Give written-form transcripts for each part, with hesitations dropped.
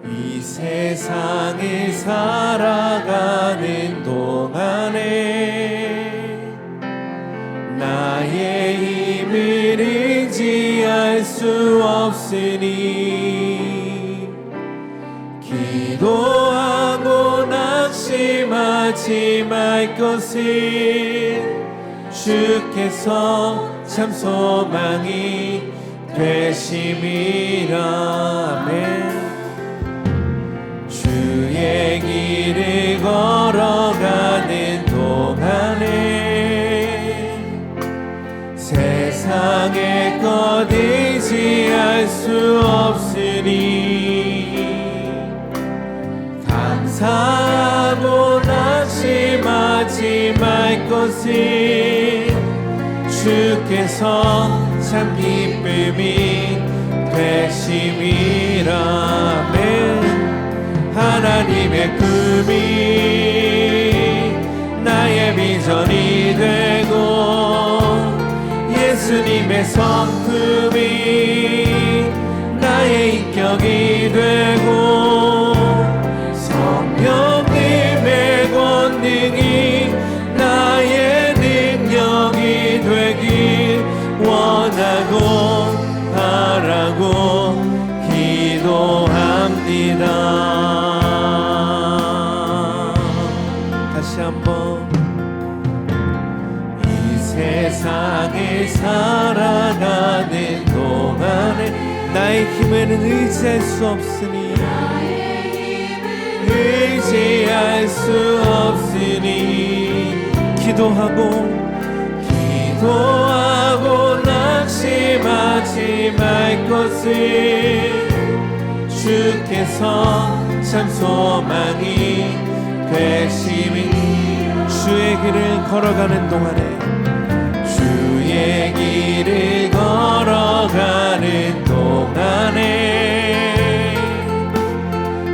이 세상을 살아가는 동안에 나의 힘을 의지할 수 없으니 기도하고 낙심하지 말 것을 주께서 참 소망이 되심이라. 아멘. 주의 길을 걸어가는 동안에 세상의 것 의지할 수 없으니 감사하고 낙심하지 말 것을 주께서 참 기쁨이 되심이라. 아멘. 하나님의 꿈이 나의 비전이 되고 예수님의 성품이 나의 인격이 되고 성령님의 권능이 나의 능력이 되길 원하고 바라고 기도합니다. 다시 한번. 이 세상을 살아가는 동안에 나의 힘에는 의지할 수 없으니 의지할 수 없으니 기도하고 낙심하지 말 것을 주께서 참 소망이 되심이. 주의 길을 걸어가는 동안에 주의 길을 걸어가는 동안에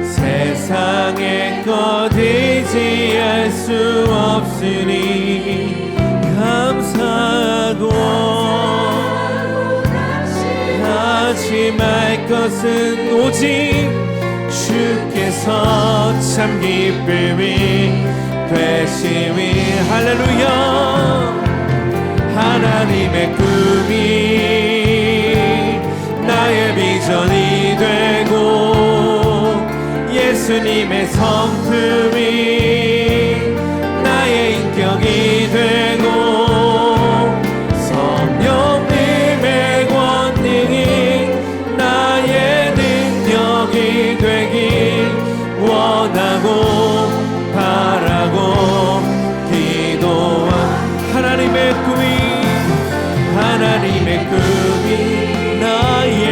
세상의 것 의지할 수 없으니 감사하고 하지 말 것은 오직 주께서 참 기쁨이 되심이. 할렐루야. 하나님의 꿈이 나의 비전이 되고 예수님의 성품이 나의 인격이 되고 성령님의 권능이 나의 능력이 되길 원하고 바라고 기도한 하나님의 꿈이 나의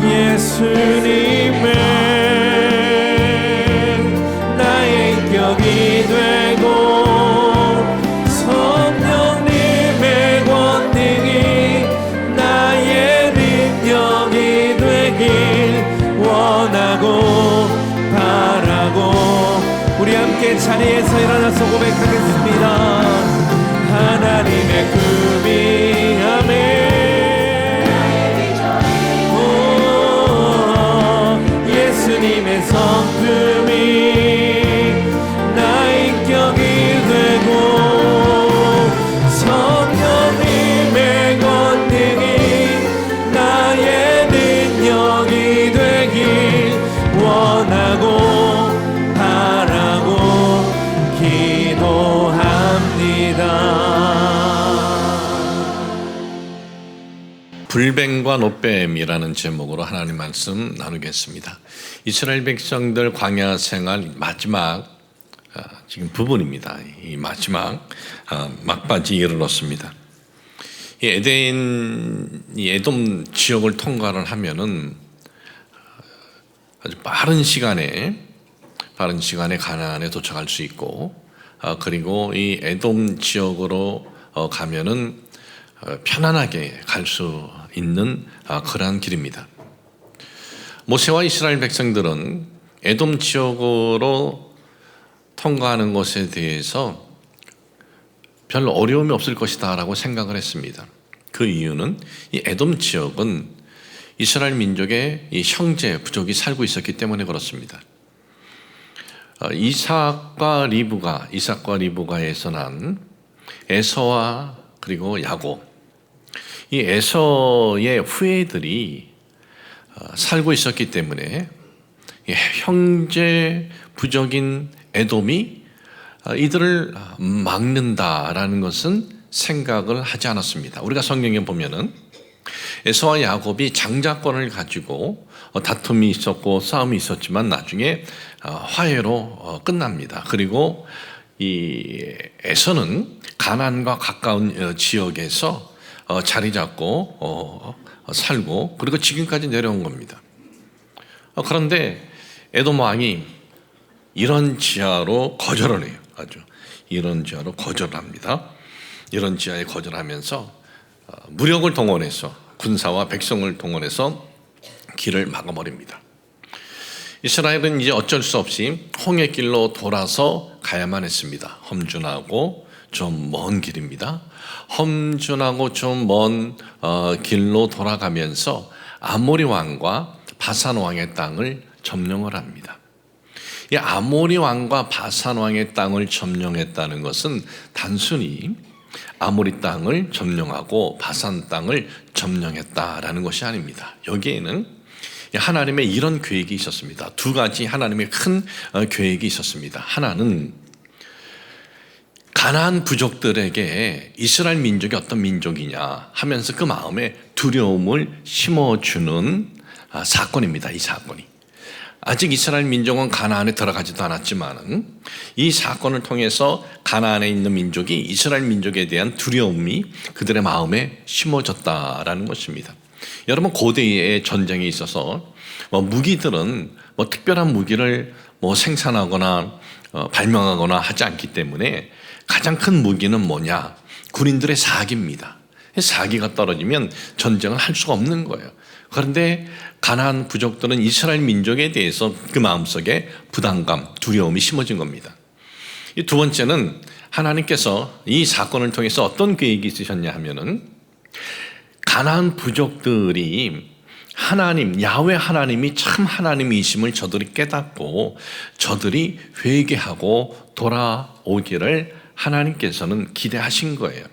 예수님의 나의 인격이 되고 성령님의 권능이 나의 능력이 되길 원하고 바라고. 우리 함께 자리에서 일어나서 고백하겠습니다. 하나님의 꿈이 아멘. 예수님의 성품이 나의 인격이 되고 성령님의 권능이 나의 능력이 되길 원하고 바라고 기도합니다. 불뱀과 노뱀이라는 제목으로 하나님 말씀 나누겠습니다. 이스라엘 백성들 광야 생활 마지막 지금 부분입니다. 이 마지막 막바지에 이르렀습니다. 이 에돔 지역을 통과를 하면은 아주 빠른 시간에 가나안에 도착할 수 있고, 그리고 이 에돔 지역으로 가면은 편안하게 갈 수 있는 그러한 길입니다. 모세와 이스라엘 백성들은 에돔 지역으로 통과하는 것에 대해서 별 어려움이 없을 것이다 라고 생각을 했습니다. 그 이유는 이 에돔 지역은 이스라엘 민족의 이 형제 부족이 살고 있었기 때문에 그렇습니다. 이삭과 리브가에서 난 에서와 그리고 야곱, 이 에서의 후예들이 살고 있었기 때문에 형제 부족인 에돔이 이들을 막는다라는 것은 생각을 하지 않았습니다. 우리가 성경에 보면은 에서와 야곱이 장자권을 가지고 다툼이 있었고 싸움이 있었지만 나중에 화해로 끝납니다. 그리고 이 에서는 가나안과 가까운 지역에서 자리 잡고 살고 그리고 지금까지 내려온 겁니다. 그런데 에돔 왕이 이런 지하로 거절을 해요. 이런 지하로 거절을 합니다. 이런 지하에 거절하면서 무력을 동원해서 군사와 백성을 동원해서 길을 막아버립니다. 이스라엘은 이제 어쩔 수 없이 홍해길로 돌아서 가야만 했습니다. 험준하고 좀 먼 길입니다. 험준하고 좀 먼 길로 돌아가면서 아모리 왕과 바산 왕의 땅을 점령을 합니다. 이 아모리 왕과 바산 왕의 땅을 점령했다는 것은 단순히 아모리 땅을 점령하고 바산 땅을 점령했다라는 것이 아닙니다. 여기에는 하나님의 이런 계획이 있었습니다. 두 가지 하나님의 큰 계획이 있었습니다. 하나는 가나안 부족들에게 이스라엘 민족이 어떤 민족이냐 하면서 그 마음에 두려움을 심어주는 사건입니다. 이 사건이. 아직 이스라엘 민족은 가나안에 들어가지도 않았지만 이 사건을 통해서 가나안에 있는 민족이 이스라엘 민족에 대한 두려움이 그들의 마음에 심어졌다라는 것입니다. 여러분, 고대의 전쟁에 있어서 무기들은 특별한 무기를 생산하거나 발명하거나 하지 않기 때문에 가장 큰 무기는 뭐냐? 군인들의 사기입니다. 사기가 떨어지면 전쟁을 할 수가 없는 거예요. 그런데 가나안 부족들은 이스라엘 민족에 대해서 그 마음속에 부담감, 두려움이 심어진 겁니다. 이 두 번째는 하나님께서 이 사건을 통해서 어떤 계획이 있으셨냐 하면은 가나안 부족들이 하나님, 야훼 하나님이 참 하나님이심을 저들이 깨닫고 저들이 회개하고 돌아오기를 하나님께서는 기대하신 거예요.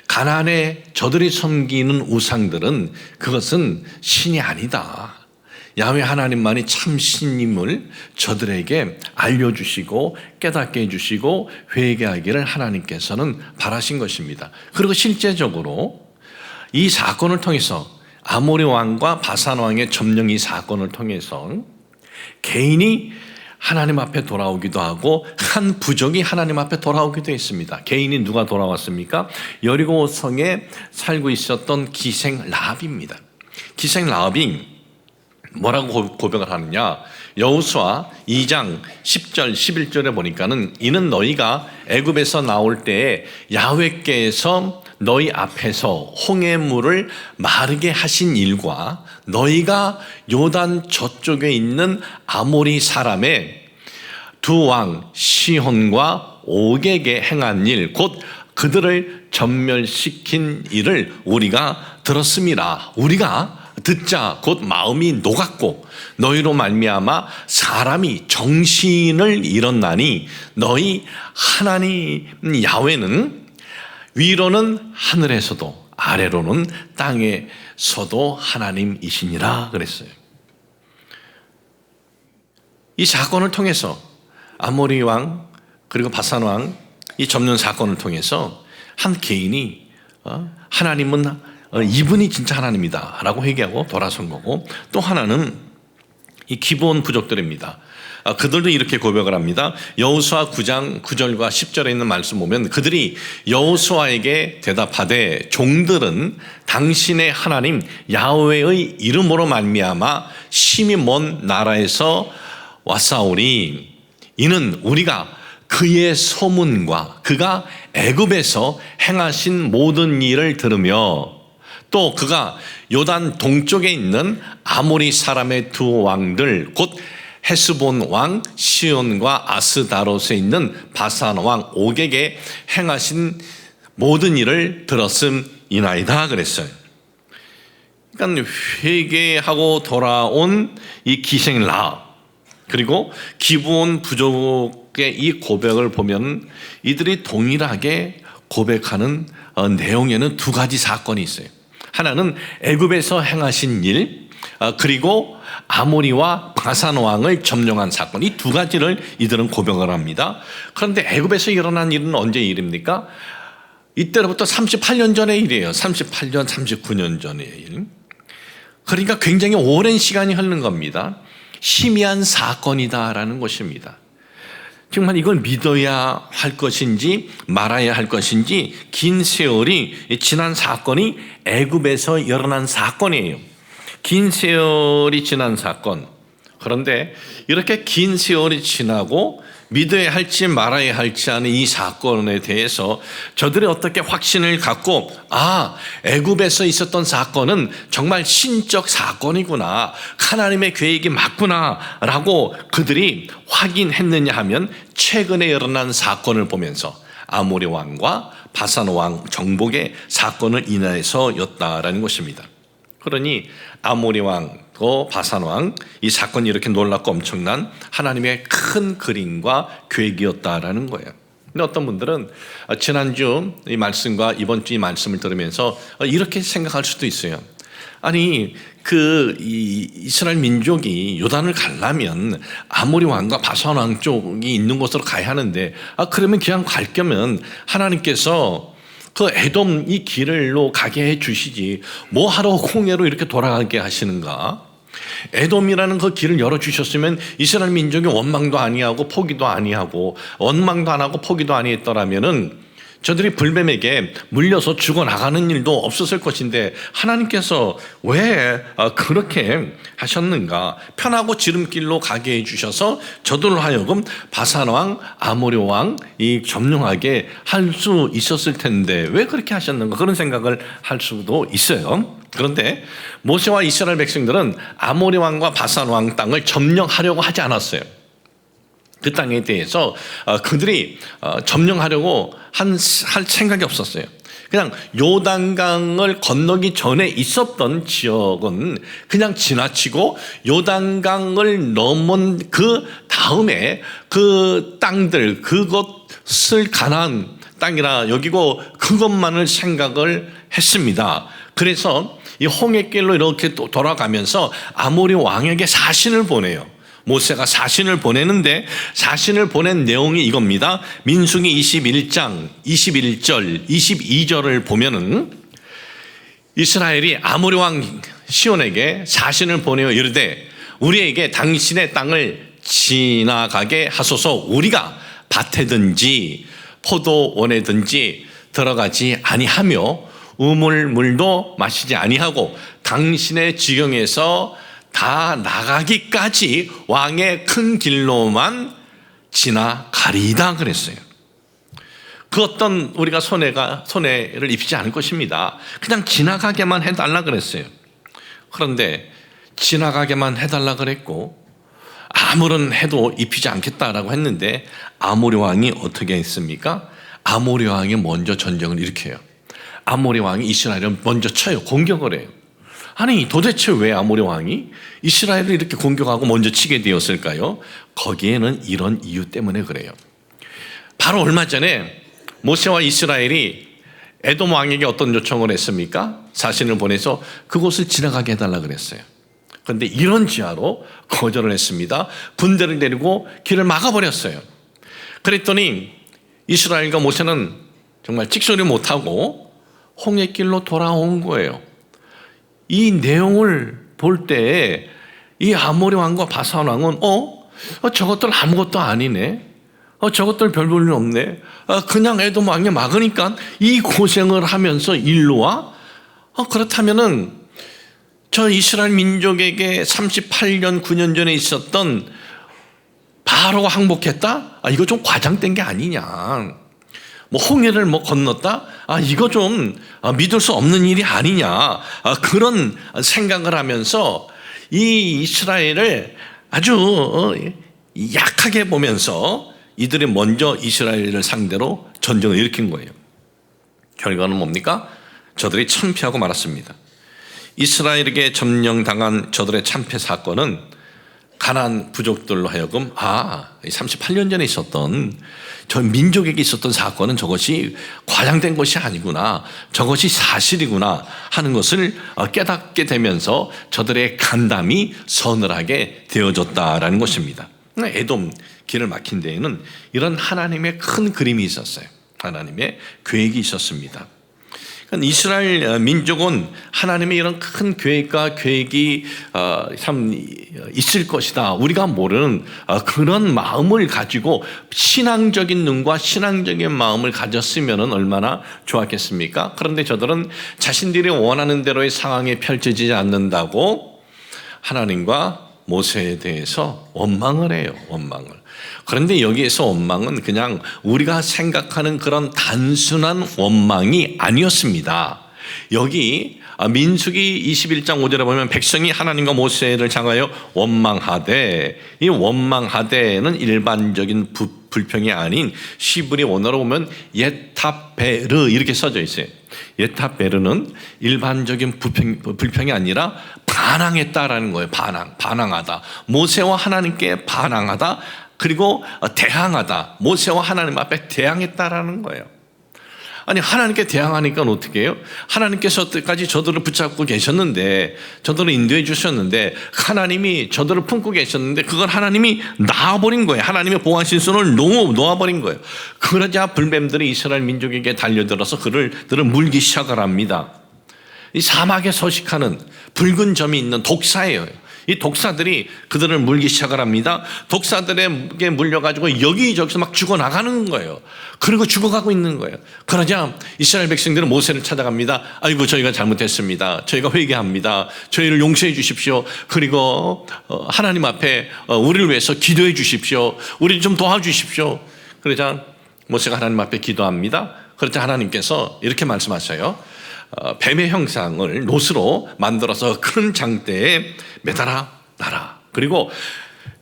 가나안에 저들이 섬기는 우상들은 그것은 신이 아니다. 야훼 하나님만이 참 신임을 저들에게 알려주시고 깨닫게 해주시고 회개하기를 하나님께서는 바라신 것입니다. 그리고 실제적으로 이 사건을 통해서 아모리 왕과 바산 왕의 점령 이 사건을 통해서 개인이 하나님 앞에 돌아오기도 하고 한 부족이 하나님 앞에 돌아오기도 했습니다. 개인이 누가 돌아왔습니까? 여리고 성에 살고 있었던 기생 라합입니다. 기생 라합이 뭐라고 고백을 하느냐? 여호수아 2장 10절 11절에 보니까는 이는 너희가 애굽에서 나올 때에 야훼께서 너희 앞에서 홍해물을 마르게 하신 일과 너희가 요단 저쪽에 있는 아모리 사람의 두 왕 시혼과 옥에게 행한 일, 곧 그들을 전멸시킨 일을 우리가 들었습니다. 우리가 듣자 곧 마음이 녹았고 너희로 말미암아 사람이 정신을 잃었나니 너희 하나님 야훼는 위로는 하늘에서도 아래로는 땅에서도 하나님이시니라 그랬어요. 이 사건을 통해서 아모리 왕 그리고 바산 왕 이 점령 사건을 통해서 한 개인이 하나님은 이분이 진짜 하나님이다 라고 회개하고 돌아선 거고, 또 하나는 이 기브온 부족들입니다. 그들도 이렇게 고백을 합니다. 여호수아 9장 9절과 10절에 있는 말씀 보면 그들이 여호수아에게 대답하되 종들은 당신의 하나님 야훼의 이름으로 말미암아 심히 먼 나라에서 왔사오니 이는 우리가 그의 소문과 그가 애굽에서 행하신 모든 일을 들으며 또 그가 요단 동쪽에 있는 아모리 사람의 두 왕들 곧 헤스본 왕 시온과 아스다롯에 있는 바산 왕 옥에게 행하신 모든 일을 들었음이나이다 그랬어요. 그러니까 회개하고 돌아온 이 기생라, 그리고 기브온 부족의 이 고백을 보면 이들이 동일하게 고백하는 내용에는 두 가지 사건이 있어요. 하나는 애굽에서 행하신 일, 그리고 아모리와 바산 왕을 점령한 사건, 이 두 가지를 이들은 고백을 합니다. 그런데 애굽에서 일어난 일은 언제 일입니까? 이때로부터 38년 전의 일이에요. 38년, 39년 전의 일. 그러니까 굉장히 오랜 시간이 흐른 겁니다. 희미한 사건이다라는 것입니다. 정말 이걸 믿어야 할 것인지 말아야 할 것인지 긴 세월이 지난 사건이 애굽에서 일어난 사건이에요. 긴 세월이 지난 사건. 그런데 이렇게 긴 세월이 지나고 믿어야 할지 말아야 할지 하는 이 사건에 대해서 저들이 어떻게 확신을 갖고 애굽에서 있었던 사건은 정말 신적 사건이구나, 하나님의 계획이 맞구나 라고 그들이 확인했느냐 하면 최근에 일어난 사건을 보면서 아모리 왕과 바산 왕 정복의 사건을 인하여서였다라는 것입니다. 그러니 아모리 왕과 바산 왕, 이 사건이 이렇게 놀랍고 엄청난 하나님의 큰 그림과 계획이었다라는 거예요. 근데 어떤 분들은 지난주 이 말씀과 이번 주 이 말씀을 들으면서 이렇게 생각할 수도 있어요. 아니 이 이스라엘 민족이 요단을 가려면 아모리 왕과 바산 왕 쪽이 있는 곳으로 가야 하는데 그러면 그냥 갈 거면 하나님께서 그 에돔 이 길로 가게 해 주시지 뭐 하러 홍해로 이렇게 돌아가게 하시는가? 에돔이라는 그 길을 열어주셨으면 이스라엘 민족이 원망도 아니하고 포기도 아니하고 원망도 안 하고 포기도 아니했더라면은 저들이 불뱀에게 물려서 죽어나가는 일도 없었을 것인데 하나님께서 왜 그렇게 하셨는가? 편하고 지름길로 가게 해주셔서 저들로 하여금 바산 왕, 아모리 왕 이 점령하게 할 수 있었을 텐데 왜 그렇게 하셨는가? 그런 생각을 할 수도 있어요. 그런데 모세와 이스라엘 백성들은 아모리 왕과 바산 왕 땅을 점령하려고 하지 않았어요. 그 땅에 대해서 그들이 점령하려고 할 생각이 없었어요. 그냥 요단강을 건너기 전에 있었던 지역은 그냥 지나치고 요단강을 넘은 그 다음에 그 땅들, 그것을 가나안 땅이라 여기고 그것만을 생각을 했습니다. 그래서 이 홍해길로 이렇게 또 돌아가면서 아모리 왕에게 사신을 보내요. 모세가 사신을 보내는데 사신을 보낸 내용이 이겁니다. 민수기 21장 21절 22절을 보면은 이스라엘이 아모리 왕 시온에게 사신을 보내어 이르되 우리에게 당신의 땅을 지나가게 하소서. 우리가 밭에든지 포도원에든지 들어가지 아니하며 우물물도 마시지 아니하고 당신의 지경에서 다 나가기까지 왕의 큰 길로만 지나가리이다 그랬어요. 그 어떤 우리가 손해를 입히지 않을 것입니다. 그냥 지나가게만 해달라 그랬어요. 그런데 지나가게만 해달라 그랬고 아무런 해도 입히지 않겠다라고 했는데 아모리 왕이 어떻게 했습니까? 아모리 왕이 먼저 전쟁을 일으켜요. 아모리 왕이 이스라엘을 먼저 쳐요. 공격을 해요. 아니 도대체 왜 아모리 왕이 이스라엘을 이렇게 공격하고 먼저 치게 되었을까요? 거기에는 이런 이유 때문에 그래요. 바로 얼마 전에 모세와 이스라엘이 에돔 왕에게 어떤 요청을 했습니까? 사신을 보내서 그곳을 지나가게 해달라 그랬어요. 그런데 이런 지하로 거절을 했습니다. 군대를 데리고 길을 막아버렸어요. 그랬더니 이스라엘과 모세는 정말 찍소리 못하고 홍해길로 돌아온 거예요. 이 내용을 볼 때 이 아모리 왕과 바산 왕은 저것들 아무것도 아니네. 저것들 별 볼 일 없네. 그냥 에돔 왕이 막으니까 이 고생을 하면서 일로 와? 그렇다면은 저 이스라엘 민족에게 38년 9년 전에 있었던 바로가 항복했다? 이거 좀 과장된 게 아니냐. 홍해를 건넜다? 이거 좀 믿을 수 없는 일이 아니냐. 그런 생각을 하면서 이 이스라엘을 아주 약하게 보면서 이들이 먼저 이스라엘을 상대로 전쟁을 일으킨 거예요. 결과는 뭡니까? 저들이 참패하고 말았습니다. 이스라엘에게 점령당한 저들의 참패 사건은 가나안 부족들로 하여금 38년 전에 있었던 저 민족에게 있었던 사건은 저것이 과장된 것이 아니구나, 저것이 사실이구나 하는 것을 깨닫게 되면서 저들의 간담이 서늘하게 되어졌다라는 것입니다. 에돔 길을 막힌 데에는 이런 하나님의 큰 그림이 있었어요. 하나님의 계획이 있었습니다. 이스라엘 민족은 하나님의 이런 큰 계획과 계획이 참 있을 것이다, 우리가 모르는 그런 마음을 가지고 신앙적인 눈과 신앙적인 마음을 가졌으면 얼마나 좋았겠습니까? 그런데 저들은 자신들이 원하는 대로의 상황이 펼쳐지지 않는다고 하나님과 모세에 대해서 원망을 해요. 원망을. 그런데 여기에서 원망은 그냥 우리가 생각하는 그런 단순한 원망이 아니었습니다. 여기 민수기 21장 5절에 보면 백성이 하나님과 모세를 향하여 원망하되, 이 원망하되는 일반적인 불평이 아닌 시브리 원어로 보면 예타베르 이렇게 써져 있어요. 예타베르는 일반적인 불평이 아니라 반항했다라는 거예요. 반항하다. 모세와 하나님께 반항하다. 그리고 대항하다. 모세와 하나님 앞에 대항했다라는 거예요. 아니, 하나님께 대항하니까 어떻게 해요? 하나님께서 때까지 저들을 붙잡고 계셨는데, 저들을 인도해 주셨는데, 하나님이 저들을 품고 계셨는데 그걸 하나님이 놔버린 거예요. 하나님의 보호하신 손을 놓아버린 거예요. 그러자 불뱀들이 이스라엘 민족에게 달려들어서 그들을 물기 시작을 합니다. 이 사막에 서식하는 붉은 점이 있는 독사예요. 이 독사들이 그들을 물기 시작을 합니다. 독사들에게 물려가지고 여기저기서 막 죽어나가는 거예요. 그리고 죽어가고 있는 거예요. 그러자 이스라엘 백성들은 모세를 찾아갑니다. 아이고, 저희가 잘못했습니다. 저희가 회개합니다. 저희를 용서해 주십시오. 그리고 하나님 앞에 우리를 위해서 기도해 주십시오. 우리를 좀 도와주십시오. 그러자 모세가 하나님 앞에 기도합니다. 그러자 하나님께서 이렇게 말씀하셔요. 뱀의 형상을 놋으로 만들어서 큰 장대에 매달아 놔라. 그리고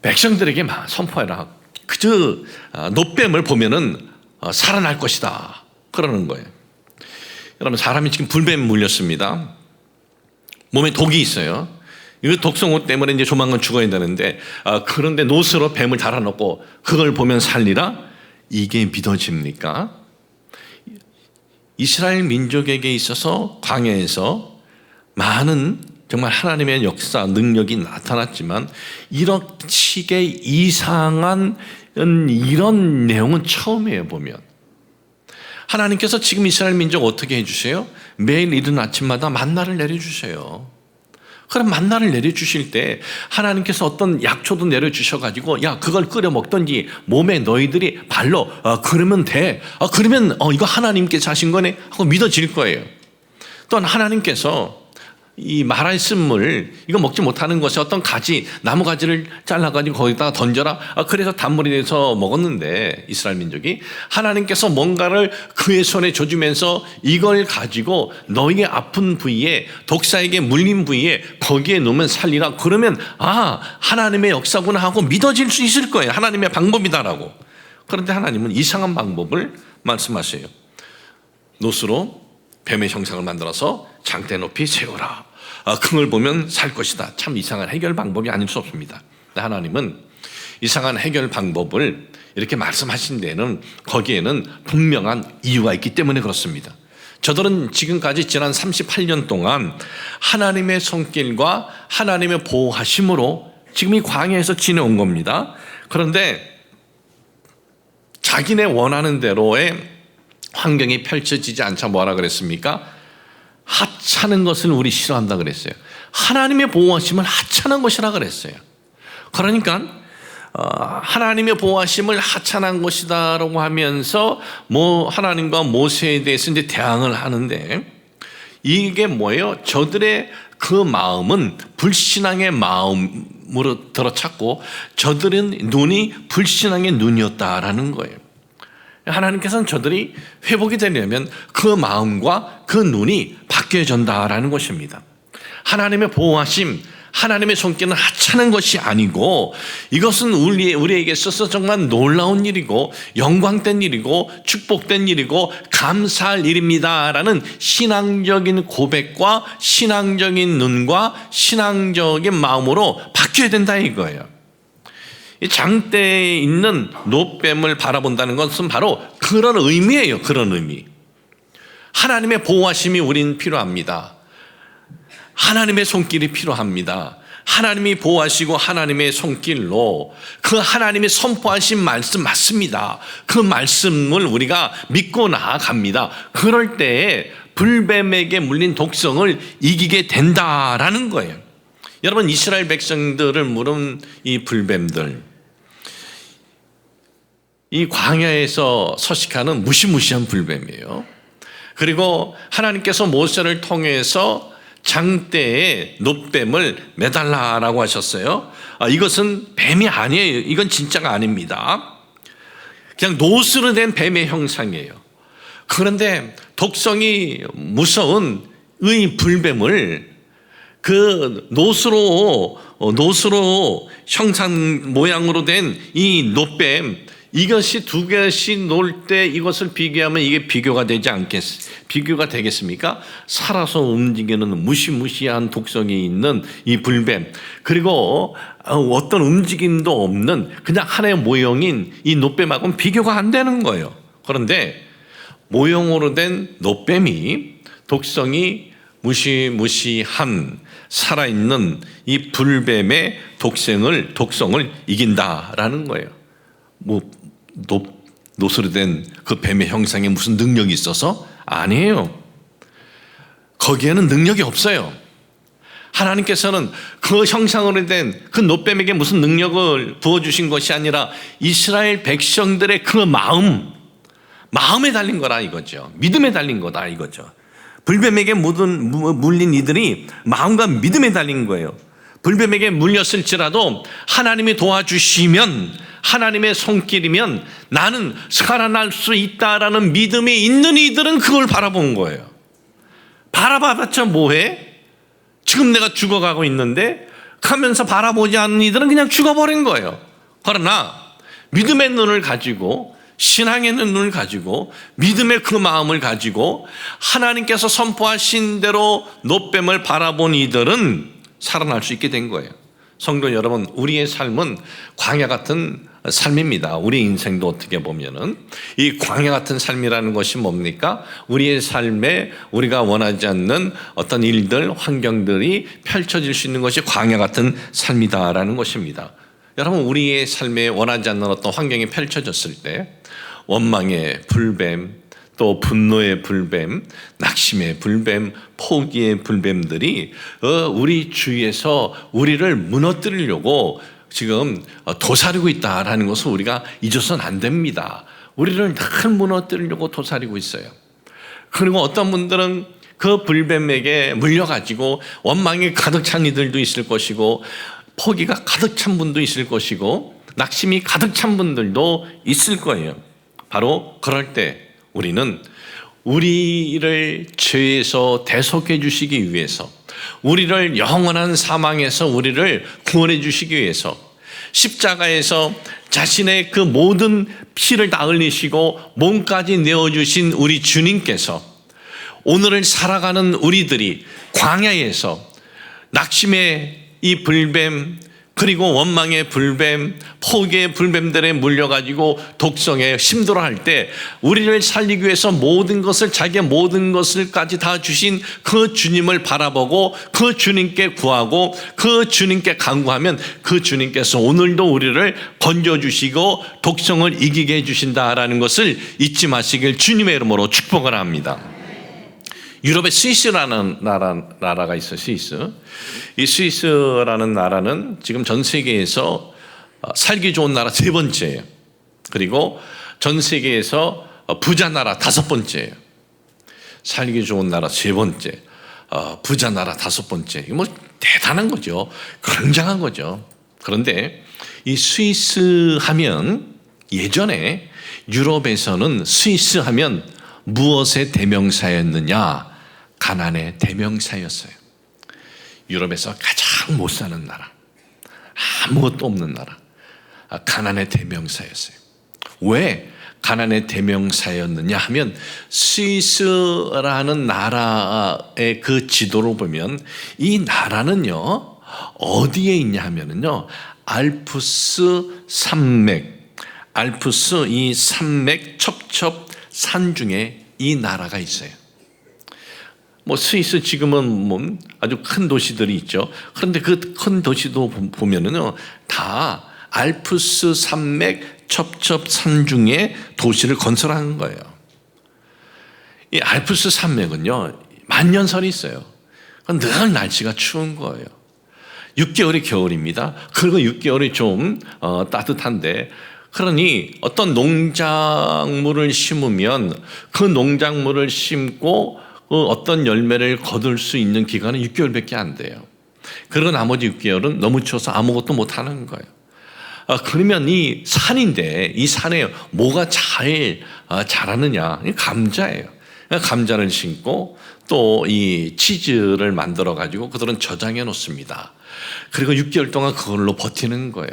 백성들에게 선포해라. 그저 놋뱀을 보면은 살아날 것이다, 그러는 거예요. 여러분, 사람이 지금 불뱀 물렸습니다. 몸에 독이 있어요. 이 독성호 때문에 이제 조만간 죽어야 되는데, 그런데 놋으로 뱀을 달아놓고 그걸 보면 살리라? 이게 믿어집니까? 이스라엘 민족에게 있어서 광야에서 많은 정말 하나님의 역사, 능력이 나타났지만 이런 식의 이상한 이런 내용은 처음이에요. 보면 하나님께서 지금 이스라엘 민족 어떻게 해주세요? 매일 이른 아침마다 만나를 내려주세요. 그럼 만나를 내려주실 때 하나님께서 어떤 약초도 내려주셔가지고, 야, 그걸 끓여 먹던지 몸에 너희들이 발로 그러면 돼. 그러면 이거 하나님께서 하신 거네 하고 믿어질 거예요. 또한 하나님께서 이 말씀을 이거 먹지 못하는 것이 어떤 가지, 나무 가지를 잘라가지고 거기다가 던져라. 그래서 단물이 돼서 먹었는데 이스라엘 민족이 하나님께서 뭔가를 그의 손에 줘주면서 이걸 가지고 너희의 아픈 부위에, 독사에게 물린 부위에 거기에 놓으면 살리라. 그러면 하나님의 역사구나 하고 믿어질 수 있을 거예요. 하나님의 방법이다라고. 그런데 하나님은 이상한 방법을 말씀하세요. 놋으로 뱀의 형상을 만들어서 장대 높이 세우라. 그걸 보면 살 것이다. 참 이상한 해결 방법이 아닐 수 없습니다. 하나님은 이상한 해결 방법을 이렇게 말씀하신 데는 거기에는 분명한 이유가 있기 때문에 그렇습니다. 저들은 지금까지 지난 38년 동안 하나님의 손길과 하나님의 보호하심으로 지금 이 광야에서 지내온 겁니다. 그런데 자기네 원하는 대로의 환경이 펼쳐지지 않자 뭐라 그랬습니까? 하찮은 것을 우리 싫어한다 그랬어요. 하나님의 보호하심을 하찮은 것이라 그랬어요. 그러니까 하나님의 보호하심을 하찮은 것이다라고 하면서 하나님과 모세에 대해서 이제 대항을 하는데, 이게 뭐예요? 저들의 그 마음은 불신앙의 마음으로 들어찼고 저들은 눈이 불신앙의 눈이었다라는 거예요. 하나님께서는 저들이 회복이 되려면 그 마음과 그 눈이 바뀌어진다라는 것입니다. 하나님의 보호하심, 하나님의 손길은 하찮은 것이 아니고 이것은 우리에게 있어서 정말 놀라운 일이고 영광된 일이고 축복된 일이고 감사할 일입니다라는 신앙적인 고백과 신앙적인 눈과 신앙적인 마음으로 바뀌어야 된다 이거예요. 이 장대에 있는 놋뱀을 바라본다는 것은 바로 그런 의미예요. 그런 의미. 하나님의 보호하심이 우린 필요합니다. 하나님의 손길이 필요합니다. 하나님이 보호하시고 하나님의 손길로 그 하나님이 선포하신 말씀 맞습니다. 그 말씀을 우리가 믿고 나아갑니다. 그럴 때에 불뱀에게 물린 독성을 이기게 된다라는 거예요. 여러분, 이스라엘 백성들을 물은 이 불뱀들, 이 광야에서 서식하는 무시무시한 불뱀이에요. 그리고 하나님께서 모세를 통해서 장대에 놋뱀을 매달라라고 하셨어요. 이것은 뱀이 아니에요. 이건 진짜가 아닙니다. 그냥 놋으로 된 뱀의 형상이에요. 그런데 독성이 무서운 이 불뱀을 그 놋으로 형상 모양으로 된 이 놋뱀, 이것이 두 개씩 놀 때 이것을 비교하면 이게 비교가 되겠습니까? 살아서 움직이는 무시무시한 독성이 있는 이 불뱀, 그리고 어떤 움직임도 없는 그냥 하나의 모형인 이 놋뱀하고는 비교가 안 되는 거예요. 그런데 모형으로 된 놋뱀이 독성이 무시무시한 살아있는 이 불뱀의 독성을 이긴다라는 거예요. 놋으로 된 그 뱀의 형상에 무슨 능력이 있어서? 아니에요. 거기에는 능력이 없어요. 하나님께서는 그 형상으로 된 그 놋뱀에게 무슨 능력을 부어주신 것이 아니라 이스라엘 백성들의 그 마음에 달린 거라 이거죠. 믿음에 달린 거다 이거죠. 불뱀에게 물린 이들이 마음과 믿음에 달린 거예요. 불뱀에게 물렸을지라도 하나님이 도와주시면, 하나님의 손길이면 나는 살아날 수 있다라는 믿음이 있는 이들은 그걸 바라본 거예요. 바라봐봤자 뭐해? 지금 내가 죽어가고 있는데 하면서 바라보지 않는 이들은 그냥 죽어버린 거예요. 그러나 믿음의 눈을 가지고, 신앙의 눈을 가지고, 믿음의 그 마음을 가지고 하나님께서 선포하신 대로 놋뱀을 바라본 이들은 살아날 수 있게 된 거예요. 성도 여러분, 우리의 삶은 광야 같은 삶입니다. 우리 인생도 어떻게 보면은 이 광야 같은 삶이라는 것이 뭡니까? 우리의 삶에 우리가 원하지 않는 어떤 일들, 환경들이 펼쳐질 수 있는 것이 광야 같은 삶이다라는 것입니다. 여러분, 우리의 삶에 원하지 않는 어떤 환경이 펼쳐졌을 때 원망의 불뱀, 또 분노의 불뱀, 낙심의 불뱀, 포기의 불뱀들이 우리 주위에서 우리를 무너뜨리려고 지금 도사리고 있다라는 것을 우리가 잊어서는 안 됩니다. 우리를 늘 무너뜨리려고 도사리고 있어요. 그리고 어떤 분들은 그 불뱀에게 물려가지고 원망이 가득 찬 이들도 있을 것이고, 포기가 가득 찬 분도 있을 것이고, 낙심이 가득 찬 분들도 있을 거예요. 바로 그럴 때 우리는 우리를 죄에서 대속해 주시기 위해서, 우리를 영원한 사망에서 우리를 구원해 주시기 위해서 십자가에서 자신의 그 모든 피를 다 흘리시고 몸까지 내어주신 우리 주님께서 오늘을 살아가는 우리들이 광야에서 낙심의 이 불뱀, 그리고 원망의 불뱀, 포기의 불뱀들에 물려가지고 독성에 힘들어할 때 우리를 살리기 위해서 모든 것을, 자기의 모든 것을까지 다 주신 그 주님을 바라보고 그 주님께 구하고 그 주님께 간구하면 그 주님께서 오늘도 우리를 건져주시고 독성을 이기게 해주신다라는 것을 잊지 마시길 주님의 이름으로 축복을 합니다. 유럽에 스위스라는 나라가 있어요. 스위스. 이 스위스라는 나라는 지금 전 세계에서 살기 좋은 나라 3번째예요. 그리고 전 세계에서 부자 나라 5번째예요. 살기 좋은 나라 3번째, 부자 나라 5번째. 이거 뭐 대단한 거죠. 굉장한 거죠. 그런데 이 스위스 하면, 예전에 유럽에서는 스위스 하면 무엇의 대명사였느냐? 가난의 대명사였어요. 유럽에서 가장 막 못 사는 나라, 아무것도 없는 나라, 가나안의 대명사였어요. 왜 가나안의 대명사였느냐 하면 스위스라는 나라의 그 지도로 보면 이 나라는요 어디에 있냐 하면은요 알프스 산맥, 알프스 이 산맥 첩첩 산 중에 이 나라가 있어요. 뭐 스위스 지금은 뭐 아주 큰 도시들이 있죠. 그런데 그 큰 도시도 보면은요 다 알프스 산맥 첩첩 산 중에 도시를 건설한 거예요. 이 알프스 산맥은요 만년설이 있어요. 늘 날씨가 추운 거예요. 6개월이 겨울입니다. 그리고 6개월이 좀 따뜻한데, 그러니 어떤 농작물을 심으면 그 농작물을 심고 어떤 열매를 거둘 수 있는 기간은 6개월밖에 안 돼요. 그리고 나머지 6개월은 너무 추워서 아무것도 못 하는 거예요. 그러면 이 산인데 이 산에 뭐가 잘 자라느냐? 감자예요. 감자를 심고 또 이 치즈를 만들어 가지고 그들은 저장해 놓습니다. 그리고 6개월 동안 그걸로 버티는 거예요.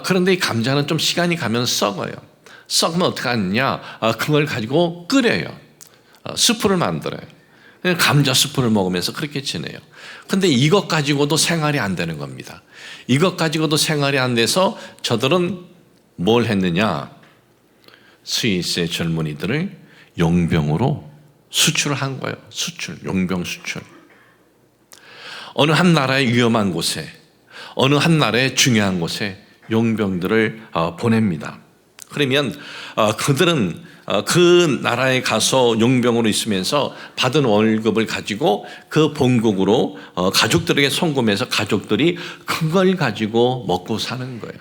그런데 이 감자는 좀 시간이 가면 썩어요. 썩으면 어떻게 하느냐? 그걸 가지고 끓여요. 스프를 만들어요. 감자 스프를 먹으면서 그렇게 지내요. 근데 이것 가지고도 생활이 안 되는 겁니다. 이것 가지고도 생활이 안 돼서 저들은 뭘 했느냐? 스위스의 젊은이들을 용병으로 수출한 거예요. 수출, 용병 수출. 어느 한 나라의 위험한 곳에, 어느 한 나라의 중요한 곳에 용병들을 보냅니다. 그러면 그들은 그 나라에 가서 용병으로 있으면서 받은 월급을 가지고 그 본국으로 가족들에게 송금해서 가족들이 그걸 가지고 먹고 사는 거예요.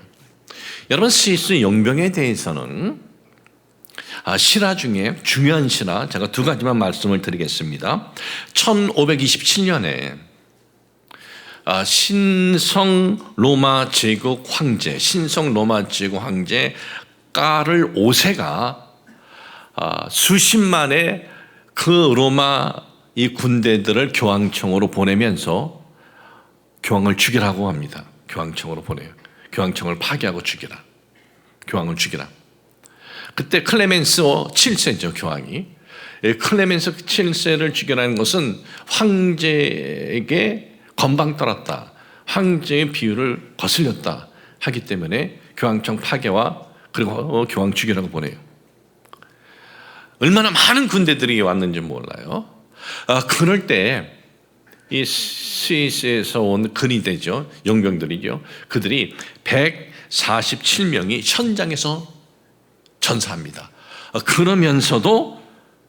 여러분, 스위스 용병에 대해서는 실화 중에 중요한 실화 제가 두 가지만 말씀을 드리겠습니다. 1527년에 신성 로마 제국 황제, 신성 로마 제국 황제 까를 5세가 수십만의 그 로마 이 군대들을 교황청으로 보내면서 교황을 죽이라고 합니다. 교황청으로 보내요. 교황청을 파괴하고 죽이라. 교황을 죽이라. 그때 클레멘스 7세죠, 교황이. 클레멘스 7세를 죽이라는 것은 황제에게 건방 떨었다, 황제의 비유를 거슬렸다 하기 때문에 교황청 파괴와 그리고 교황 죽이라고 보내요. 얼마나 많은 군대들이 왔는지 몰라요. 그럴 때 이 스위스에서 온 근위대죠, 용병들이죠. 그들이 147명이 현장에서 전사합니다. 그러면서도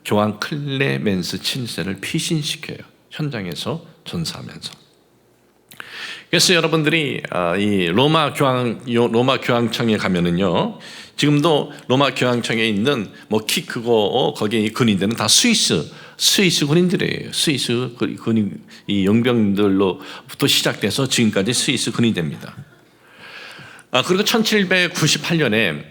교황 클레멘스 7세를 피신시켜요. 현장에서 전사하면서. 그래서 여러분들이 이 로마 교황청에 가면은요, 지금도 로마 교황청에 있는 뭐 키 크고 거기 근위대는 다 스위스 군인들이에요. 스위스 근위 이 용병들로부터 시작돼서 지금까지 스위스 근위대입니다. 그리고 1798년에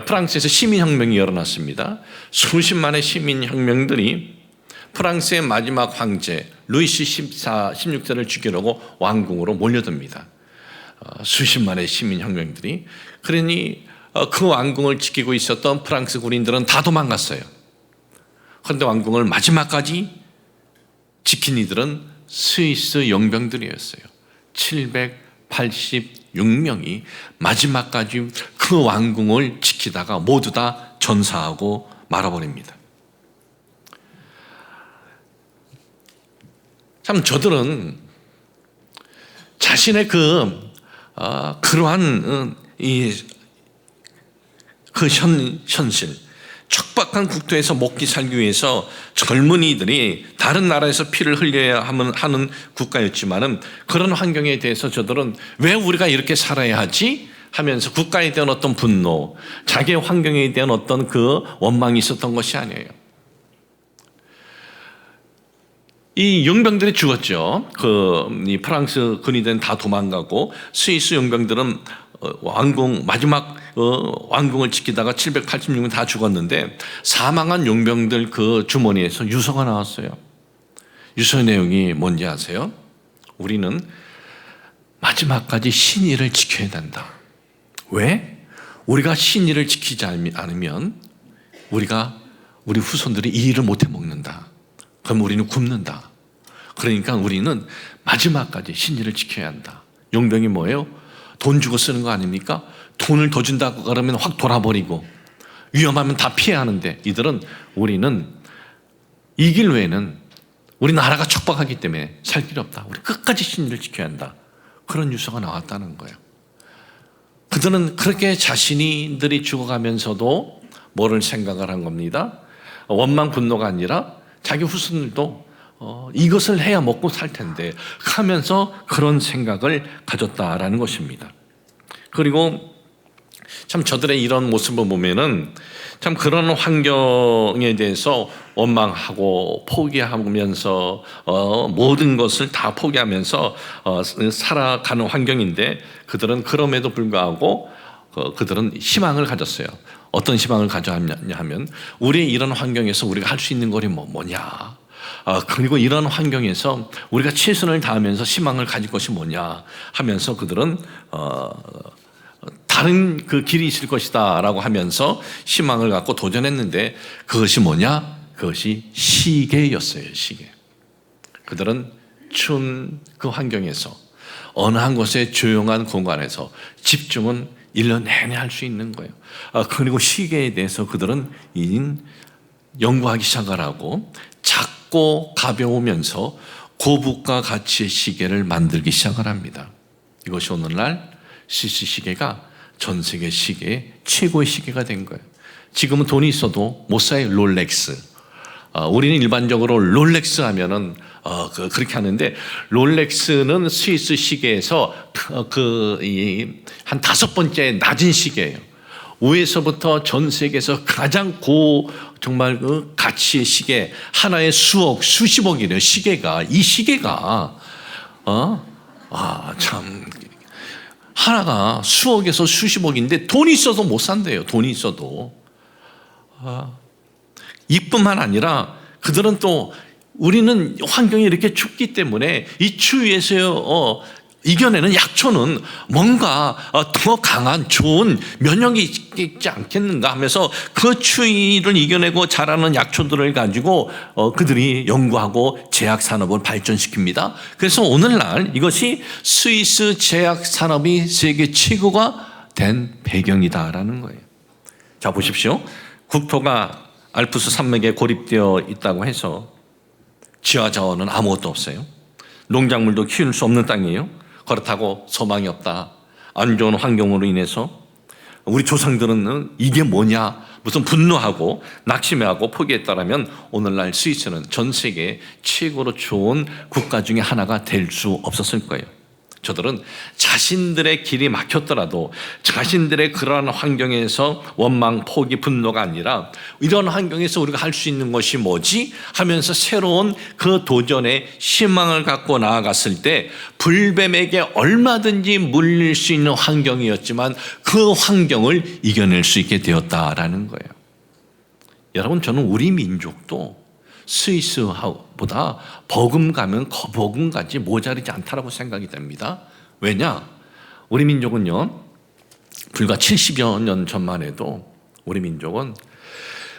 프랑스에서 시민혁명이 일어났습니다. 수십만의 시민혁명들이 프랑스의 마지막 황제 루이스 16세를 죽이려고 왕궁으로 몰려듭니다. 수십만의 시민혁명들이. 그러니 그 왕궁을 지키고 있었던 프랑스 군인들은 다 도망갔어요. 그런데 왕궁을 마지막까지 지킨 이들은 스위스 용병들이었어요. 786명이 마지막까지 그 왕궁을 지키다가 모두 다 전사하고 말아버립니다. 참 저들은 자신의 그러한 현실, 척박한 국토에서 먹기 살기 위해서 젊은이들이 다른 나라에서 피를 흘려야 하는 국가였지만은 그런 환경에 대해서 저들은 왜 우리가 이렇게 살아야 하지? 하면서 국가에 대한 어떤 분노, 자기의 환경에 대한 어떤 그 원망이 있었던 것이 아니에요. 이 용병들이 죽었죠. 이 프랑스 근위대는 다 도망가고 스위스 용병들은 마지막 왕궁을 지키다가 786명 다 죽었는데 사망한 용병들 그 주머니에서 유서가 나왔어요. 유서 내용이 뭔지 아세요? 우리는 마지막까지 신의를 지켜야 된다. 왜? 우리가 신의를 지키지 않으면 우리 후손들이 이 일을 못해 먹는다. 그럼 우리는 굶는다. 그러니까 우리는 마지막까지 신의를 지켜야 한다. 용병이 뭐예요? 돈 주고 쓰는 거 아닙니까? 돈을 더 준다고 그러면 확 돌아버리고 위험하면 다 피해야 하는데 우리는 이 길 외에는 우리 나라가 척박하기 때문에 살 길이 없다. 우리 끝까지 신의를 지켜야 한다. 그런 뉴스가 나왔다는 거예요. 그들은 그렇게 자신들이 죽어가면서도 뭐를 생각을 한 겁니다. 원망 분노가 아니라 자기 후손들도 이것을 해야 먹고 살 텐데 하면서 그런 생각을 가졌다라는 것입니다. 그리고 참 저들의 이런 모습을 보면은 참 그런 환경에 대해서 원망하고 포기하면서 모든 것을 다 포기하면서 살아가는 환경인데 그들은 그럼에도 불구하고 그들은 희망을 가졌어요. 어떤 희망을 가졌냐 하면 우리의 이런 환경에서 우리가 할 수 있는 것이 뭐냐. 그리고 이런 환경에서 우리가 최선을 다하면서 희망을 가질 것이 뭐냐 하면서 그들은 다른 그 길이 있을 것이다 라고 하면서 희망을 갖고 도전했는데 그것이 뭐냐? 그것이 시계였어요. 시계. 그들은 추운 그 환경에서 어느 한 곳의 조용한 공간에서 집중은 1년 내내 할 수 있는 거예요. 그리고 시계에 대해서 그들은 연구하기 시작을 하고 작고 가벼우면서 고부가 가치의 시계를 만들기 시작을 합니다. 이것이 오늘날 CC 시계가 전 세계 시계 최고의 시계가 된 거예요. 지금은 돈이 있어도 못 사요. 롤렉스. 우리는 일반적으로 롤렉스 하면은 그렇게 하는데 롤렉스는 스위스 시계에서 한 5번째 낮은 시계예요. 위에서부터 전 세계에서 가장 정말 그 가치의 시계 하나에 수십억이래요. 이 시계가 참 하나가 수억에서 수십억인데 돈이 있어도 못 산대요. 돈이 있어도. 이뿐만 아니라 그들은 또 우리는 환경이 이렇게 춥기 때문에 이 추위에서 이겨내는 약초는 뭔가 더 강한 좋은 면역이 있지 않겠는가 하면서 그 추위를 이겨내고 자라는 약초들을 가지고 그들이 연구하고 제약산업을 발전시킵니다. 그래서 오늘날 이것이 스위스 제약산업이 세계 최고가 된 배경이다라는 거예요. 자, 보십시오. 국토가 알프스 산맥에 고립되어 있다고 해서 지하 자원은 아무것도 없어요. 농작물도 키울 수 없는 땅이에요. 그렇다고 소망이 없다. 안 좋은 환경으로 인해서 우리 조상들은 이게 뭐냐 무슨 분노하고 낙심하고 포기했다라면 오늘날 스위스는 전 세계 최고로 좋은 국가 중에 하나가 될 수 없었을 거예요. 저들은 자신들의 길이 막혔더라도 자신들의 그러한 환경에서 원망, 포기, 분노가 아니라 이런 환경에서 우리가 할 수 있는 것이 뭐지? 하면서 새로운 그 도전에 희망을 갖고 나아갔을 때 불뱀에게 얼마든지 물릴 수 있는 환경이었지만 그 환경을 이겨낼 수 있게 되었다라는 거예요. 여러분, 저는 우리 민족도 스위스보다 버금가지 모자르지 않다라고 생각이 됩니다. 왜냐? 우리 민족은요, 불과 70여 년 전만 해도 우리 민족은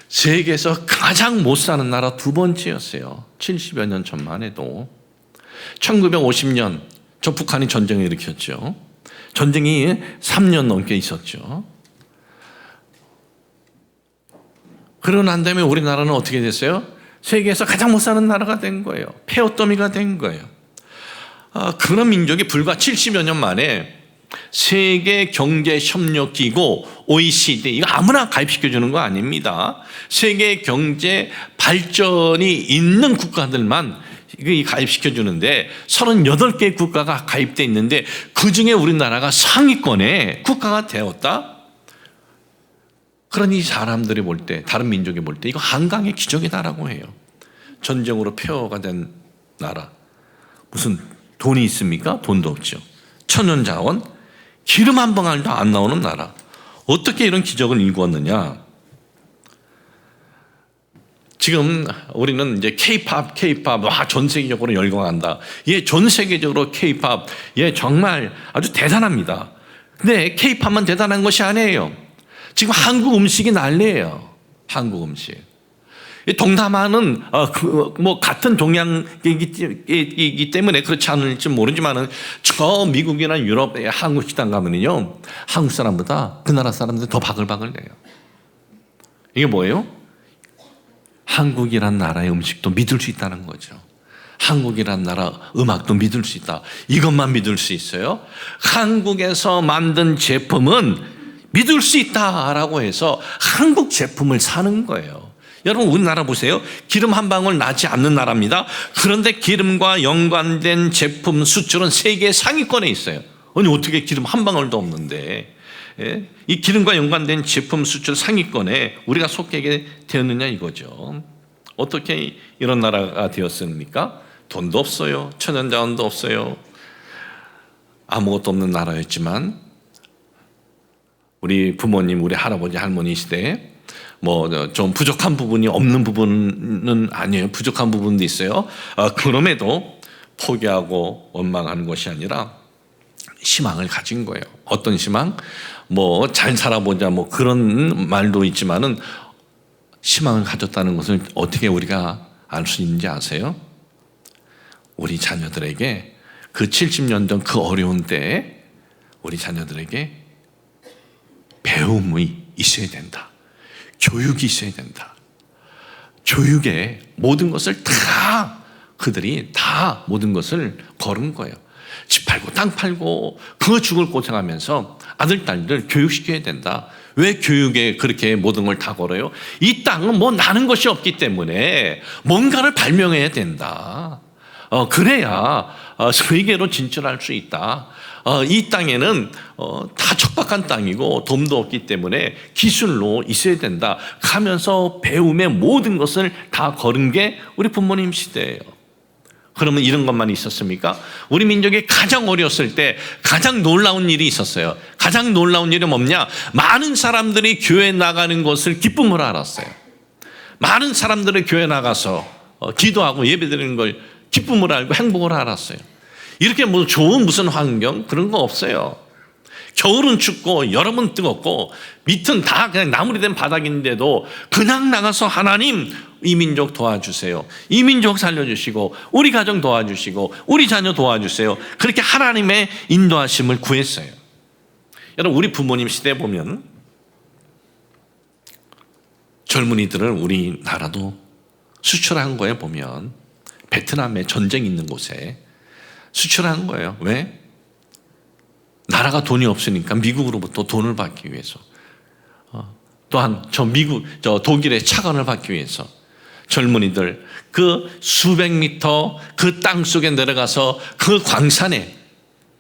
세계에서 가장 못 사는 나라 2번째였어요. 70여 년 전만 해도. 1950년 저 북한이 전쟁을 일으켰죠. 전쟁이 3년 넘게 있었죠. 그러고 난 다음에 우리나라는 어떻게 됐어요? 세계에서 가장 못 사는 나라가 된 거예요. 폐허더미가 된 거예요. 그런 민족이 불과 70여 년 만에 세계 경제 협력 기구 OECD 이거 아무나 가입시켜주는 거 아닙니다. 세계 경제 발전이 있는 국가들만 가입시켜주는데 38개 국가가 가입돼 있는데 그중에 우리나라가 상위권에 국가가 되었다. 그러니 사람들이 볼 때, 다른 민족이 볼 때 이거 한강의 기적이다라고 해요. 전쟁으로 폐허가 된 나라. 무슨 돈이 있습니까? 돈도 없죠. 천연자원, 기름 한 방울도 안 나오는 나라. 어떻게 이런 기적을 일구었느냐? 지금 우리는 이제 K-팝, 전 세계적으로 열광한다. 예, 전 세계적으로 K-팝, 예, 정말 아주 대단합니다. 근데 K-팝만 대단한 것이 아니에요. 지금 한국 음식이 난리예요. 한국 음식. 동남아는 같은 동양이기 때문에 그렇지 않을지 모르지만은 저 미국이나 유럽의 한국 식당 가면은요, 한국 사람보다 그 나라 사람들 더 바글바글 내요. 이게 뭐예요? 한국이란 나라의 음식도 믿을 수 있다는 거죠. 한국이란 나라 음악도 믿을 수 있다. 이것만 믿을 수 있어요. 한국에서 만든 제품은 믿을 수 있다라고 해서 한국 제품을 사는 거예요. 여러분, 우리나라 보세요. 기름 한 방울 나지 않는 나라입니다. 그런데 기름과 연관된 제품 수출은 세계 상위권에 있어요. 아니, 어떻게 기름 한 방울도 없는데, 예? 이 기름과 연관된 제품 수출 상위권에 우리가 속하게 되었느냐 이거죠. 어떻게 이런 나라가 되었습니까? 돈도 없어요. 천연자원도 없어요. 아무것도 없는 나라였지만 우리 부모님, 우리 할아버지, 할머니 시대에 좀 부족한 부분이 없는 부분은 아니에요. 부족한 부분도 있어요. 그럼에도 포기하고 원망하는 것이 아니라 희망을 가진 거예요. 어떤 희망? 잘 살아보자 그런 말도 있지만은 희망을 가졌다는 것을 어떻게 우리가 알 수 있는지 아세요? 우리 자녀들에게 그 70년 전 그 어려운 때에 우리 자녀들에게 배움이 있어야 된다. 교육이 있어야 된다. 교육에 모든 것을 그들이 다 모든 것을 걸은 거예요. 집 팔고 땅 팔고 그 죽을 고생하면서 아들, 딸들 교육시켜야 된다. 왜 교육에 그렇게 모든 걸 다 걸어요? 이 땅은 나는 것이 없기 때문에 뭔가를 발명해야 된다. 그래야 세계로 진출할 수 있다. 이 땅에는 다 척박한 땅이고 돈도 없기 때문에 기술로 있어야 된다. 하면서 배움의 모든 것을 다 걸은 게 우리 부모님 시대예요. 그러면 이런 것만 있었습니까? 우리 민족이 가장 어렸을 때 가장 놀라운 일이 있었어요. 가장 놀라운 일이 뭐냐? 많은 사람들이 교회 나가는 것을 기쁨으로 알았어요. 많은 사람들이 교회 나가서 기도하고 예배드리는 걸 기쁨으로 알고 행복으로 알았어요. 이렇게 좋은 무슨 환경 그런 거 없어요. 겨울은 춥고 여름은 뜨겁고 밑은 다 그냥 나무리 된 바닥인데도 그냥 나가서 하나님 이 민족 도와주세요. 이 민족 살려주시고 우리 가정 도와주시고 우리 자녀 도와주세요. 그렇게 하나님의 인도하심을 구했어요. 여러분, 우리 부모님 시대에 보면 젊은이들을 우리나라도 수출한 거에 보면 베트남에 전쟁 있는 곳에 수출한 거예요. 왜? 나라가 돈이 없으니까 미국으로부터 돈을 받기 위해서, 또한 독일의 차관을 받기 위해서 젊은이들 그 수백 미터 그 땅 속에 내려가서 그 광산에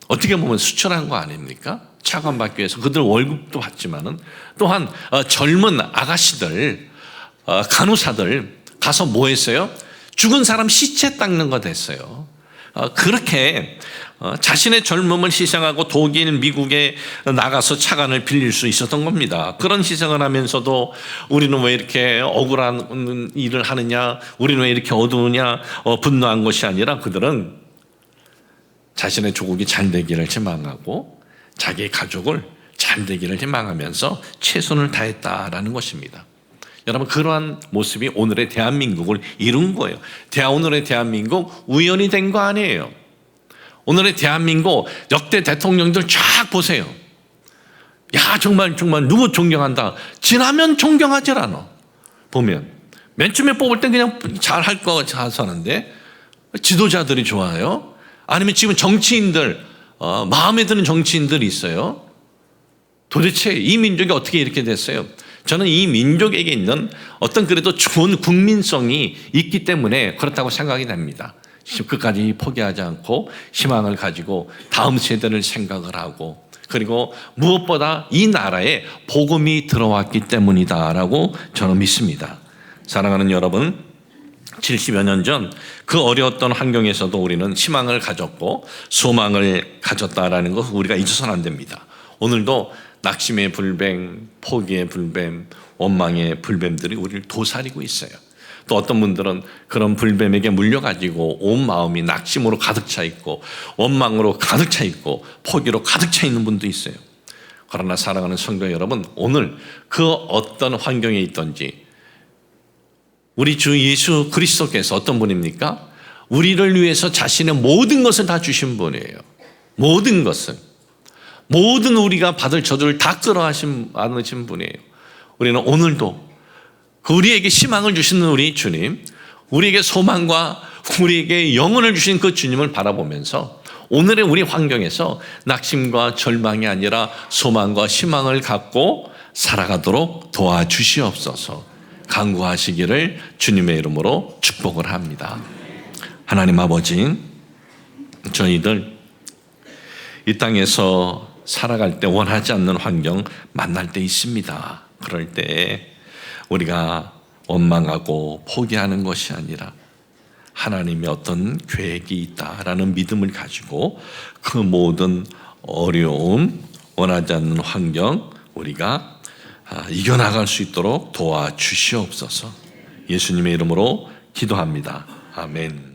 어떻게 보면 수출한 거 아닙니까? 차관 받기 위해서 그들 월급도 받지만은 또한 젊은 아가씨들, 간호사들 가서 뭐 했어요? 죽은 사람 시체 닦는 거 됐어요. 그렇게 자신의 젊음을 희생하고 독일, 미국에 나가서 차관을 빌릴 수 있었던 겁니다. 그런 희생을 하면서도 우리는 왜 이렇게 억울한 일을 하느냐, 우리는 왜 이렇게 어두우냐, 분노한 것이 아니라 그들은 자신의 조국이 잘 되기를 희망하고 자기의 가족을 잘 되기를 희망하면서 최선을 다했다라는 것입니다. 여러분, 그러한 모습이 오늘의 대한민국을 이룬 거예요. 오늘의 대한민국 우연히 된 거 아니에요. 오늘의 대한민국 역대 대통령들 쫙 보세요. 야, 정말 누구 존경한다. 지나면 존경하지 않아. 보면 맨 처음에 뽑을 땐 그냥 잘할 거 하는데 지도자들이 좋아요. 아니면 지금 정치인들, 마음에 드는 정치인들이 있어요. 도대체 이 민족이 어떻게 이렇게 됐어요? 저는 이 민족에게 있는 어떤 그래도 좋은 국민성이 있기 때문에 그렇다고 생각이 됩니다. 끝까지 포기하지 않고 희망을 가지고 다음 세대를 생각을 하고, 그리고 무엇보다 이 나라에 복음이 들어왔기 때문이다라고 저는 믿습니다. 사랑하는 여러분, 70여 년 전 그 어려웠던 환경에서도 우리는 희망을 가졌고 소망을 가졌다라는 것 우리가 잊어서는 안 됩니다. 오늘도 낙심의 불뱀, 포기의 불뱀, 원망의 불뱀들이 우리를 도사리고 있어요. 또 어떤 분들은 그런 불뱀에게 물려가지고 온 마음이 낙심으로 가득 차 있고 원망으로 가득 차 있고 포기로 가득 차 있는 분도 있어요. 그러나 사랑하는 성도 여러분, 오늘 그 어떤 환경에 있든지 우리 주 예수 그리스도께서 어떤 분입니까? 우리를 위해서 자신의 모든 것을 다 주신 분이에요. 모든 것을. 모든 우리가 받을 저주를 다 끌어안으신 분이에요. 우리는 오늘도 우리에게 희망을 주시는 우리 주님, 우리에게 소망과 우리에게 영혼을 주신 그 주님을 바라보면서 오늘의 우리 환경에서 낙심과 절망이 아니라 소망과 희망을 갖고 살아가도록 도와주시옵소서. 간구하시기를 주님의 이름으로 축복을 합니다. 하나님 아버지, 저희들 이 땅에서 살아갈 때 원하지 않는 환경 만날 때 있습니다. 그럴 때 우리가 원망하고 포기하는 것이 아니라 하나님의 어떤 계획이 있다라는 믿음을 가지고 그 모든 어려움, 원하지 않는 환경 우리가 이겨나갈 수 있도록 도와주시옵소서. 예수님의 이름으로 기도합니다. 아멘.